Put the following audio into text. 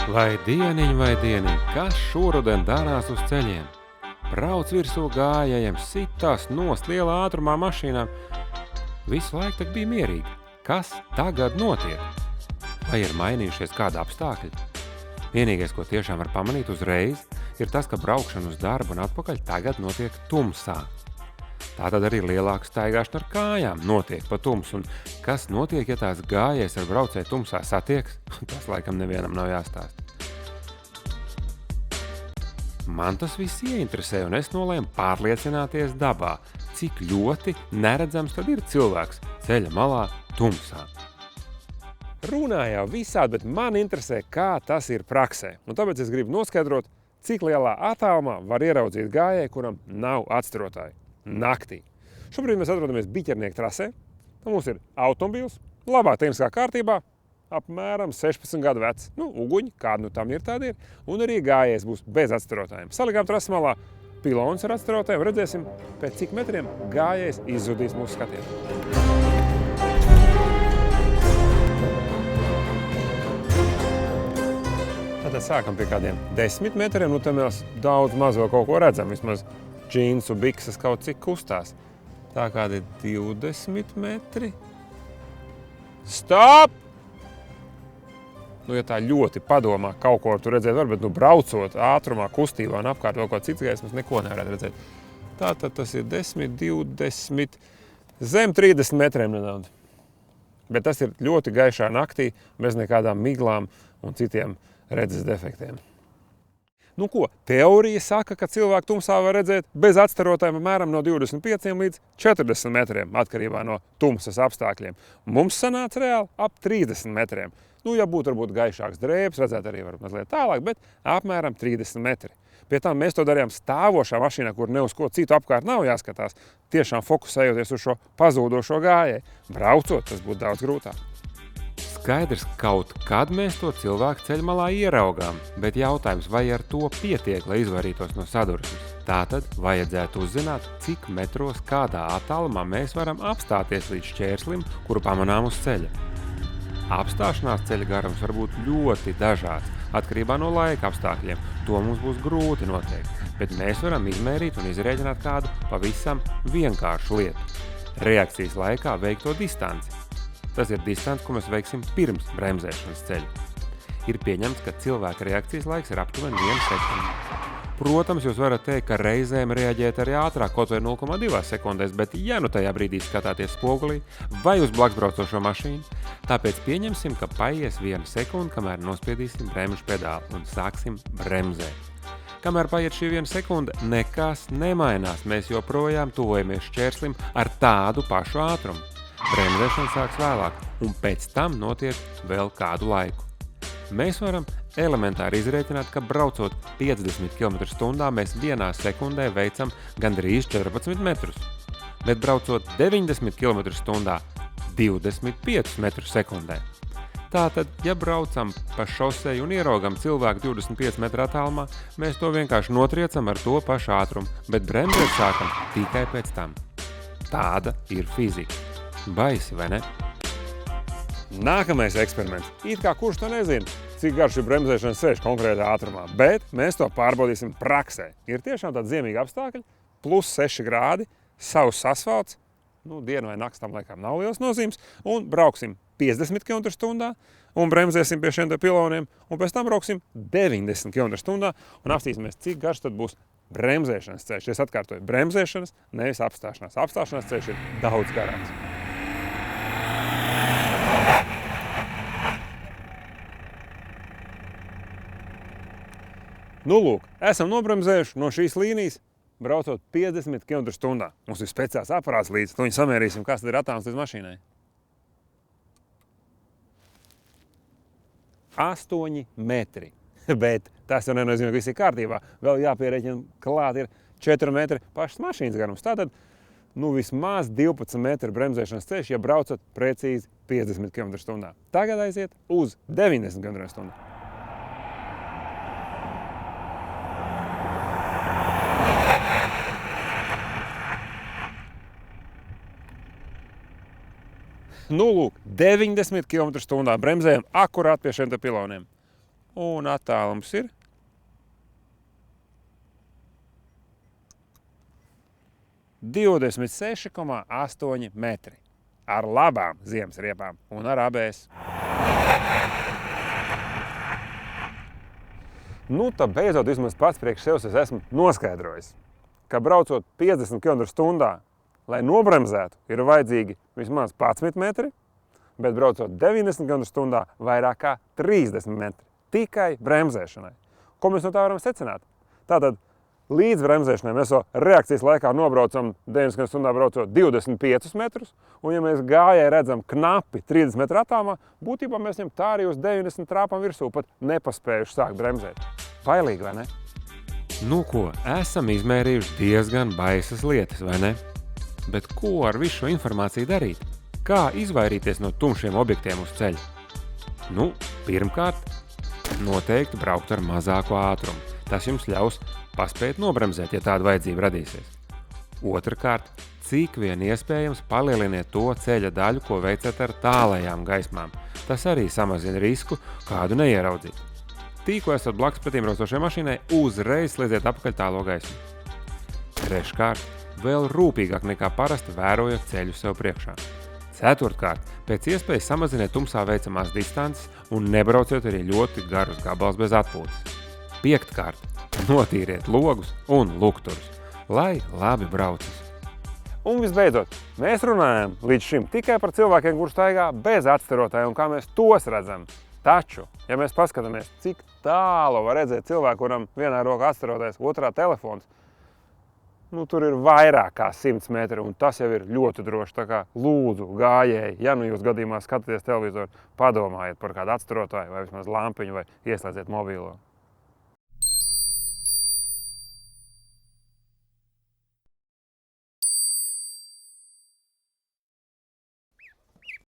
Vai dieniņ, kas šoruden darās uz ceļiem? Brauc virsū gājējiem, sitās nost lielā ātrumā mašīnām. Visu laiku tak bija mierīgi. Kas tagad notiek? Vai ir mainījušies kādi apstākļi? Vienīgais, ko tiešām var pamanīt uzreiz, ir tas, ka braukšana uz darbu un atpakaļ tagad notiek tumsā. Tātad arī lielāka staigāšana ar kājām notiek pa tumsu. Un kas notiek, ja tās gājējs ar braucēju tumsā satieks? Tas laikam nevienam nav jāstāst. Man tas viss ieinteresē, un es nolēmu pārliecināties dabā, cik ļoti neredzams tad ir cilvēks ceļa malā tumsā. Runā jau visādi, bet man interesē, kā tas ir praksē. Un tāpēc es gribu noskaidrot, cik lielā attālumā var ieraudzīt gājēju, kuram nav atstarotāji. Naktī. Šobrīd mēs atrodamies Biķernieku trasē. Mums ir automobīls, labā tehniskā kārtībā, apmēram 16 gadu vecs. Uguņi, kādi tam ir, tādi ir. Un arī gājējs būs bez atstarotājiem. Salikām trases malā pilons ar atstarotājiem. Redzēsim, pēc cik metriem gājējs izzudīs mūsu skatienā. Tātad sākam pie kādiem 10 metriem. Te mēs daudz maz vēl kaut ko redzam. Vismaz džinsu, bikses kaut cik kustās. Tā kādi 20 metri. Stop! Ja tā ļoti padomā, kaut ko tur redzēt var, bet braucot ātrumā, kustībā un apkārt vēl kaut cits gaismas, neko nevarētu redzēt. Tātad tas ir 10, 20, zem 30 metriem nedaudz. Bet tas ir ļoti gaišā naktī, bez nekādām miglām un citiem redzes defektiem. Teorija saka, ka cilvēku tumsā var redzēt bez atstarotājiem apmēram no 25 līdz 40 metriem, atkarībā no tumsas apstākļiem. Mums sanāca reāli ap 30 metriem. Ja būtu varbūt gaišāks drēbes, redzēt arī var mazliet tālāk, bet apmēram 30 metri. Pie tam mēs to darījām stāvošā mašīnā, kur ne uz ko citu apkārt nav jāskatās, tiešām fokusējoties uz šo pazūdošo gājēju. Braucot, tas būtu daudz grūtāk. Skaidrs, kaut kad mēs to cilvēku ceļmalā ieraugām, bet jautājums, vai ar to pietiek, lai izvairītos no sadursmes. Tātad vajadzētu uzzināt, cik metros kādā attālumā mēs varam apstāties līdz šķērslim, kuru pamanām uz ceļa. Apstāšanās ceļa garums var būt ļoti dažāds, atkarībā no laika apstākļiem. To mums būs grūti noteikt, bet mēs varam izmērīt un izrēķināt kādu pavisam vienkāršu lietu. Reakcijas laikā veikto distanci. Tas ir distance, ko mēs veiksim pirms bremzēšanas ceļa. Ir pieņemts, ka cilvēka reakcijas laiks ir aptuveni 1 sekundi. Protams, jūs varat teikt, ka reizēm reaģēt arī ātrāk, kaut vai 0,2 sekundēs, bet tajā brīdī skatāties spogulī vai uz blaksbraucošo mašīnu, tāpēc pieņemsim, ka paies 1 sekundi, kamēr nospiedīsim bremžu pedāli un sāksim bremzēt. Kamēr paiet šī 1 sekunde, nekas nemainās, mēs joprojām tuvojamies šķērslim ar tādu pašu ātrumu. Bremzēšana sāks vēlāk, un pēc tam notiek vēl kādu laiku. Mēs varam elementāri izrēķināt, ka braucot 50 km/h mēs 1 sekundē veicam gandrīz 14 metrus, bet braucot 90 km/h 25 metrus sekundē. Tātad, ja braucam pa šoseju un ieraugam cilvēku 25 metru attālumā, mēs to vienkārši notriecam ar to pašu ātrumu, bet bremzēt sākam tikai pēc tam. Tāda ir fizika. Baisi, vai ne? Nākamais eksperiments. It kā kurš to nezina, cik garš ir bremzēšanas ceļš konkrētā ātrumā, bet mēs to pārbaudīsim praksē. Ir tiešām tādi ziemīgi apstākļi, plus 6 grādi, savs asfalts, dienu vai nakts tam laikam nav liels nozīmes, un brauksim 50 km/h un bremzēsim pie šiem te piloniem, un pēc tam brauksim 90 km/h un apstīsimies, cik garš tad būs bremzēšanas ceļš. Es atkārtoju, bremzēšanas, nevis apstāšanās. Apstāšanās ceļš ir daudz garāks. Esam nobremzējuši no šīs līnijas, braucot 50 km/h. Mums ir speciāls aparāts līdzi, viņu samērīsim, kas tad ir attālums līdz mašīnai. 8 metri. Bet tas jau nenozīmē, ka viss ir kārtībā. Vēl jāpierēķina, klāt ir 4 metri pašas mašīnas garums. Tātad, vismaz 12 metru bremzēšanas ceļš, ja braucat precīzi 50 km/h. Tagad aiziet uz 90 km/h. Nu, lūk, 90 km/h bremzējam akurāt pie šiem te piloniem. un attālums ir 26,8 metri ar labām ziemas riepām un ar ABS. Nu, tā beidzot vismaz pats priekš sevis es esmu noskaidrojis, ka braucot 50 km/h, lai nobremzētu, ir vajadzīgi vismaz 11 metri, bet braucot 90 km/h vairāk kā 30 metri tikai bremzēšanai. Ko mēs no tā varam secināt? Tātad līdz bremzēšanai mēs jau reakcijas laikā nobraucam 90 km/h braucot 25 metrus, un ja mēs gājēji redzam knapi 30 metru attālumā, būtībā mēs viņam tā arī uz 90 trāpam virsū, pat nepaspējuši sākt bremzēt. Bailīgi, vai ne? Nu ko, esam izmērījuši diezgan baisas lietas, vai ne? Bet ko ar visu šo informāciju darīt? Kā izvairīties no tumšiem objektiem uz ceļa? Nu, pirmkārt, noteikti braukt ar mazāku ātrumu. Tas jums ļaus paspēt nobremzēt, ja tāda vajadzība radīsies. Otrkārt, cik vien iespējams palieliniet to ceļa daļu, ko veicat ar tālajām gaismām. Tas arī samazina risku kādu neieraudzīt. Tīko esat blakus pretimbraucošajai mašīnai, uzreiz sliedziet apakaļ tālo gaismu. Treškārt, vēl rūpīgāk nekā parasti vērojot ceļu sev priekšā. Ceturtkārt, pēc iespējas samaziniet tumsā veicamās distances un nebrauciet arī ļoti garus gabals bez atpūtas. Piektkārt, notīriet logus un lukturus, lai labi braucas. Un visbeidzot, mēs runājam līdz šim tikai par cilvēkiem, kur staigā bez atstarotāja un kā mēs tos redzam. Taču, ja mēs paskatāmies, cik tālu var redzēt cilvēku, kuram vienā rokā atstarotais, otrā telefons, nu, tur ir vairāk kā 100 metri, un tas jau ir ļoti droši. Tā kā lūdzu gājēji, ja nu jūs gadījumā skatāties televizoru, padomājiet par kādu atstarotāju vai vismaz lampiņu vai ieslēdziet mobilo.